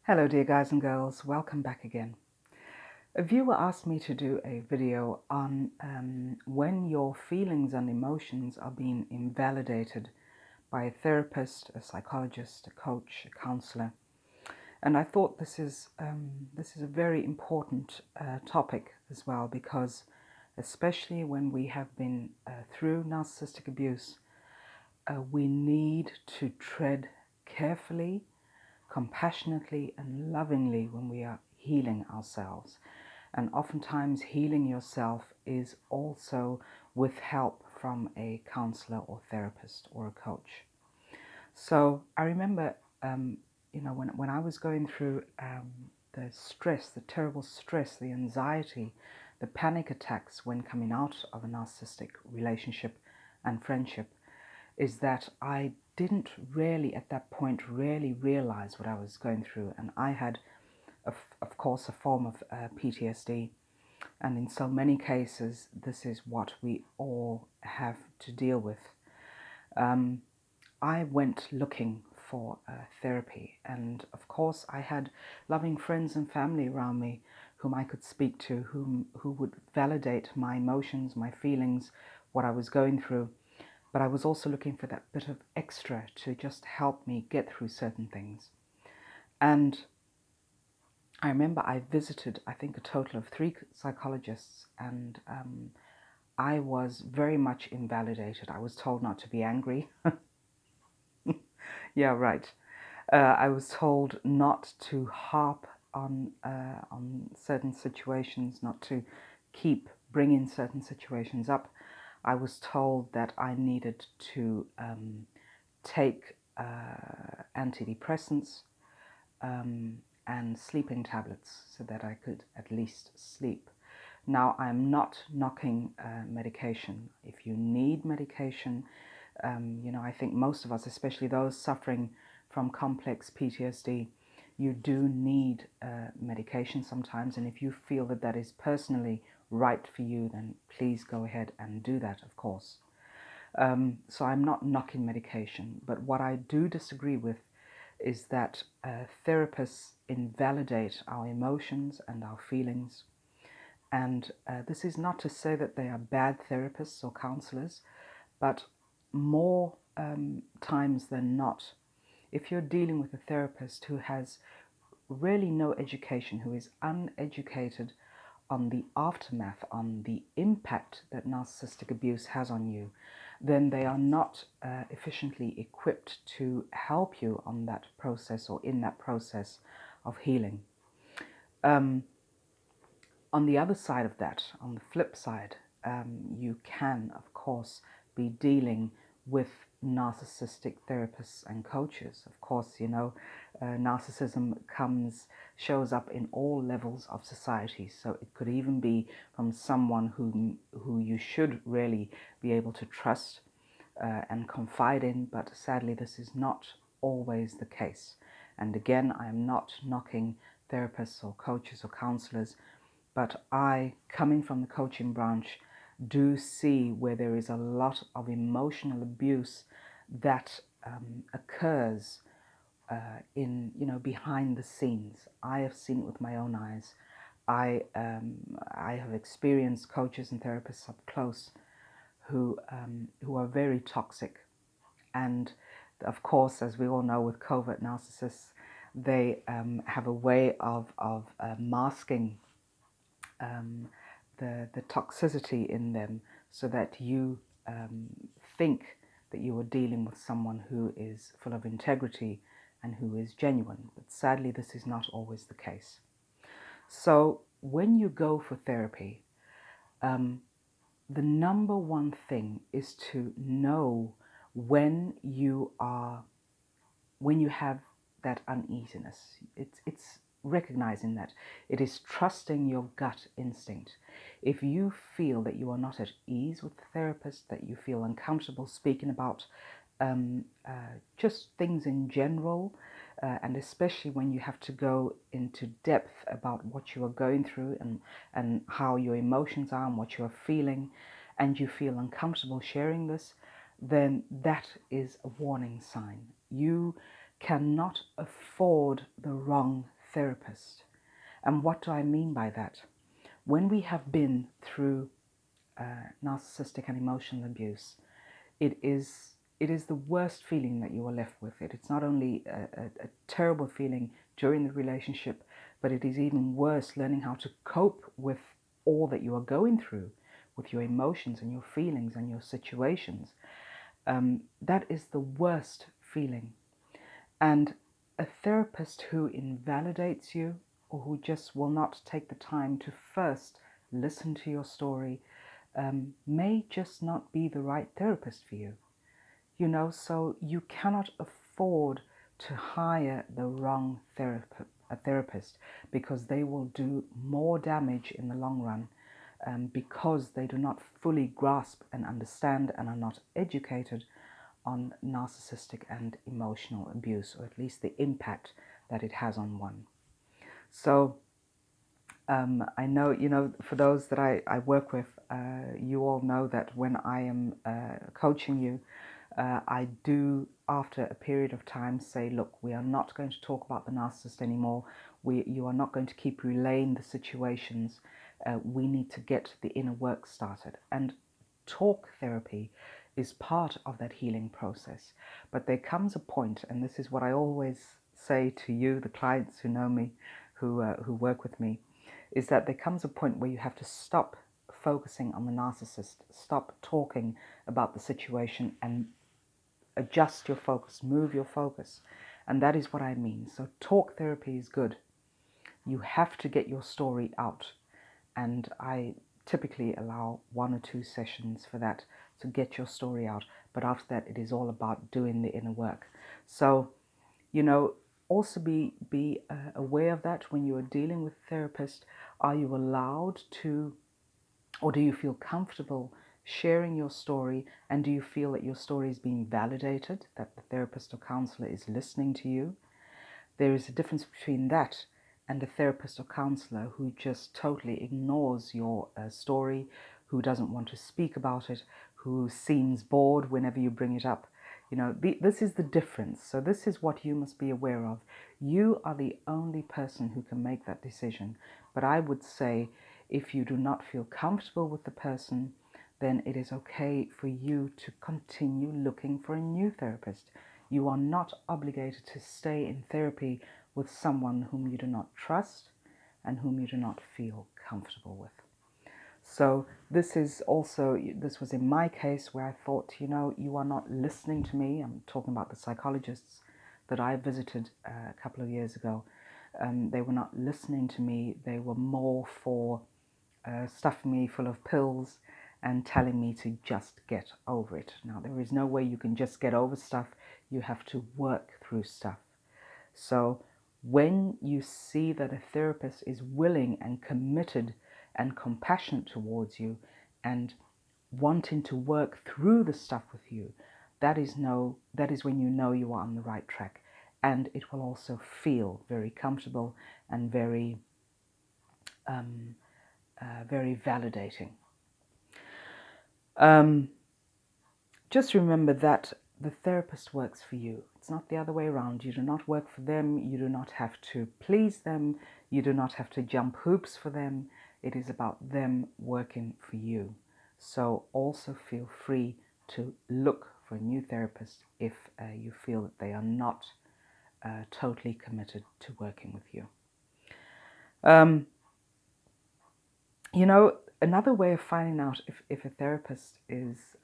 Hello dear guys and girls, welcome back again. A viewer asked me to do a video on when your feelings and emotions are being invalidated by a therapist, a psychologist, a coach, a counselor. And I thought this is a very important topic as well, because especially when we have been through narcissistic abuse, we need to tread carefully, compassionately and lovingly when we are healing ourselves. And oftentimes healing yourself is also with help from a counselor or therapist or a coach. So I remember, when I was going through the stress, the terrible stress, the anxiety, the panic attacks when coming out of a narcissistic relationship and friendship, is that I didn't really at that point really realize what I was going through. And I had, of course, a form of PTSD. And in so many cases, this is what we all have to deal with. I went looking for therapy. And of course, I had loving friends and family around me whom I could speak to, who would validate my emotions, my feelings, what I was going through. But I was also looking for that bit of extra to just help me get through certain things. And I remember I visited, I think, a total of 3 psychologists, and I was very much invalidated. I was told not to be angry. Yeah, right. I was told not to harp on certain situations, not to keep bringing certain situations up. I was told that I needed to take antidepressants and sleeping tablets so that I could at least sleep. Now, I'm not knocking medication. If you need medication, I think most of us, especially those suffering from complex PTSD, you do need medication sometimes. And if you feel that that is personally right for you, then please go ahead and do that, of course. So I'm not knocking medication, but what I do disagree with is that therapists invalidate our emotions and our feelings. And this is not to say that they are bad therapists or counselors, but more times than not, if you're dealing with a therapist who has really no education, who is uneducated on the aftermath, on the impact that narcissistic abuse has on you, then they are not efficiently equipped to help you on that process or in that process of healing. On the other side of that, on the flip side, you can, of course, be dealing with narcissistic therapists and coaches. Of course, narcissism shows up in all levels of society. So it could even be from someone who you should really be able to trust and confide in, but sadly, this is not always the case. And again, I am not knocking therapists or coaches or counselors, but I, coming from the coaching branch, do see where there is a lot of emotional abuse that occurs behind the scenes. I have seen it with my own eyes. I have experienced coaches and therapists up close who are very toxic, and of course, as we all know, with covert narcissists, they have a way of masking the toxicity in them, so that you think that you are dealing with someone who is full of integrity and who is genuine. But sadly, this is not always the case. So when you go for therapy, the number one thing is to know when you have that uneasiness. It's recognizing that. It is trusting your gut instinct. If you feel that you are not at ease with the therapist, that you feel uncomfortable speaking about just things in general, and especially when you have to go into depth about what you are going through and how your emotions are and what you are feeling, and you feel uncomfortable sharing this, then that is a warning sign. You cannot afford the wrong therapist. And what do I mean by that? When we have been through narcissistic and emotional abuse, it is the worst feeling that you are left with. It's not only a terrible feeling during the relationship, but it is even worse learning how to cope with all that you are going through, with your emotions and your feelings and your situations. That is the worst feeling. And a therapist who invalidates you, or who just will not take the time to first listen to your story, may just not be the right therapist for you. So you cannot afford to hire the wrong therapist, because they will do more damage in the long run, because they do not fully grasp and understand and are not educated on narcissistic and emotional abuse, or at least the impact that it has on one. So I know, for those that I work with, you all know that when I am coaching you, I do, after a period of time, say, look, we are not going to talk about the narcissist anymore. You are not going to keep relaying the situations. We need to get the inner work started. And talk therapy is part of that healing process. But there comes a point, and this is what I always say to you, the clients who know me, who work with me, is that there comes a point where you have to stop focusing on the narcissist, stop talking about the situation, and adjust your focus, move your focus. And that is what I mean. So talk therapy is good. You have to get your story out. And I typically allow 1 or 2 sessions for that, to get your story out. But after that, it is all about doing the inner work. So, also be aware of that when you are dealing with a therapist. Are you allowed to, or do you feel comfortable sharing your story? And do you feel that your story is being validated, that the therapist or counselor is listening to you? There is a difference between that and a therapist or counselor who just totally ignores your story, who doesn't want to speak about it, who seems bored whenever you bring it up. This is the difference. So this is what you must be aware of. You are the only person who can make that decision. But I would say, if you do not feel comfortable with the person, then it is okay for you to continue looking for a new therapist. You are not obligated to stay in therapy with someone whom you do not trust and whom you do not feel comfortable with. So this was in my case, where I thought, you are not listening to me. I'm talking about the psychologists that I visited a couple of years ago. They were not listening to me. They were more for stuffing me full of pills and telling me to just get over it. Now, there is no way you can just get over stuff. You have to work through stuff. So when you see that a therapist is willing and committed and compassionate towards you and wanting to work through the stuff with you, that is when you know you are on the right track. And it will also feel very comfortable and very validating. Just remember that the therapist works for you. It's not the other way around. You do not work for them. You do not have to please them. You do not have to jump hoops for them. It is about them working for you. So also feel free to look for a new therapist if you feel that they are not totally committed to working with you. Another way of finding out if a therapist is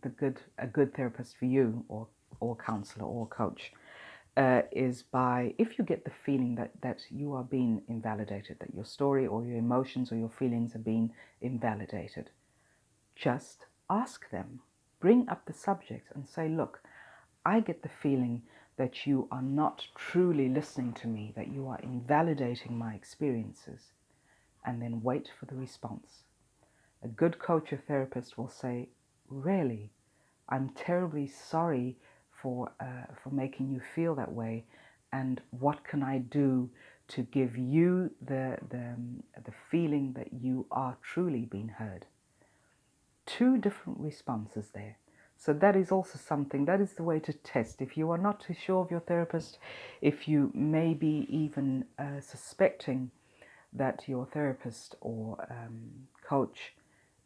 a good therapist for you, or counselor or coach, is by, if you get the feeling that you are being invalidated, that your story or your emotions or your feelings are being invalidated, just ask them. Bring up the subject and say, look, I get the feeling that you are not truly listening to me, that you are invalidating my experiences. And then wait for the response. A good coach or therapist will say, really, I'm terribly sorry for making you feel that way, and what can I do to give you the feeling that you are truly being heard? 2 different responses there. So that is also something, that is the way to test. If you are not too sure of your therapist, if you may be even suspecting that your therapist or coach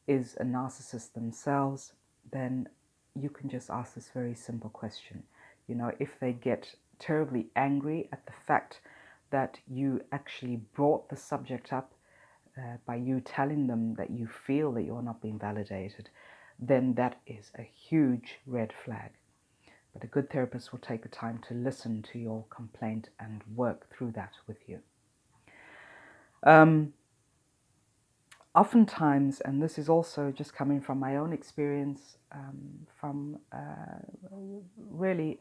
is a narcissist themselves, then you can just ask this very simple question. You know, if they get terribly angry at the fact that you actually brought the subject up by you telling them that you feel that you're not being validated, then that is a huge red flag. But a good therapist will take the time to listen to your complaint and work through that with you. Oftentimes, and this is also just coming from my own experience, from really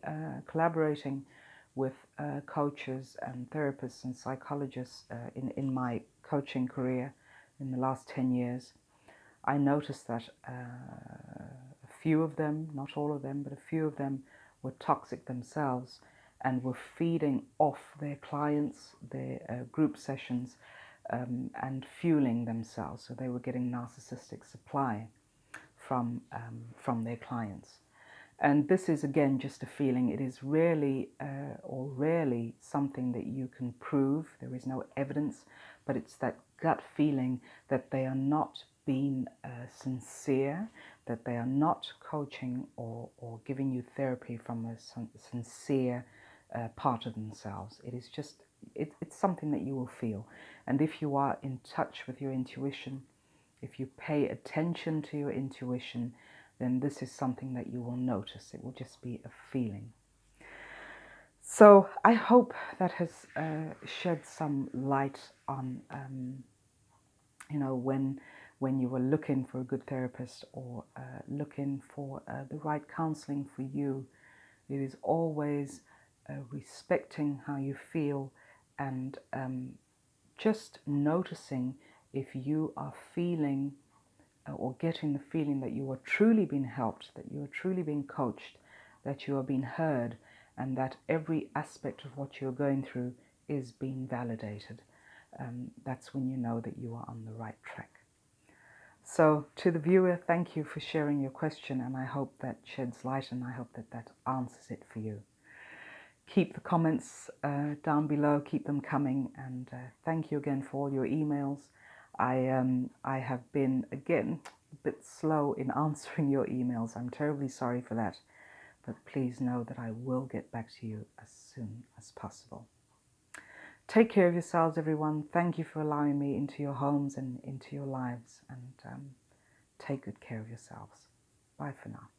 collaborating with coaches and therapists and psychologists in my coaching career in the last 10 years, I noticed that a few of them, not all of them, but a few of them were toxic themselves and were feeding off their clients, their group sessions, and fueling themselves. So they were getting narcissistic supply from their clients. And this is, again, just a feeling. It is rarely or rarely something that you can prove. There is no evidence, but it's that gut feeling that they are not being sincere, that they are not coaching or giving you therapy from a sincere part of themselves. It is just, it's something that you will feel. And if you are in touch with your intuition, if you pay attention to your intuition, then this is something that you will notice. It will just be a feeling. So I hope that has shed some light on, you know, when you were looking for a good therapist or looking for the right counseling for you. It is always respecting how you feel and just noticing if you are feeling or getting the feeling that you are truly being helped, that you are truly being coached, that you are being heard, and that every aspect of what you're going through is being validated. That's when you know that you are on the right track. So to the viewer, thank you for sharing your question, and I hope that sheds light, and I hope that that answers it for you. Keep the comments down below, keep them coming, and thank you again for all your emails. I have been, again, a bit slow in answering your emails. I'm terribly sorry for that, but please know that I will get back to you as soon as possible. Take care of yourselves, everyone. Thank you for allowing me into your homes and into your lives, and take good care of yourselves. Bye for now.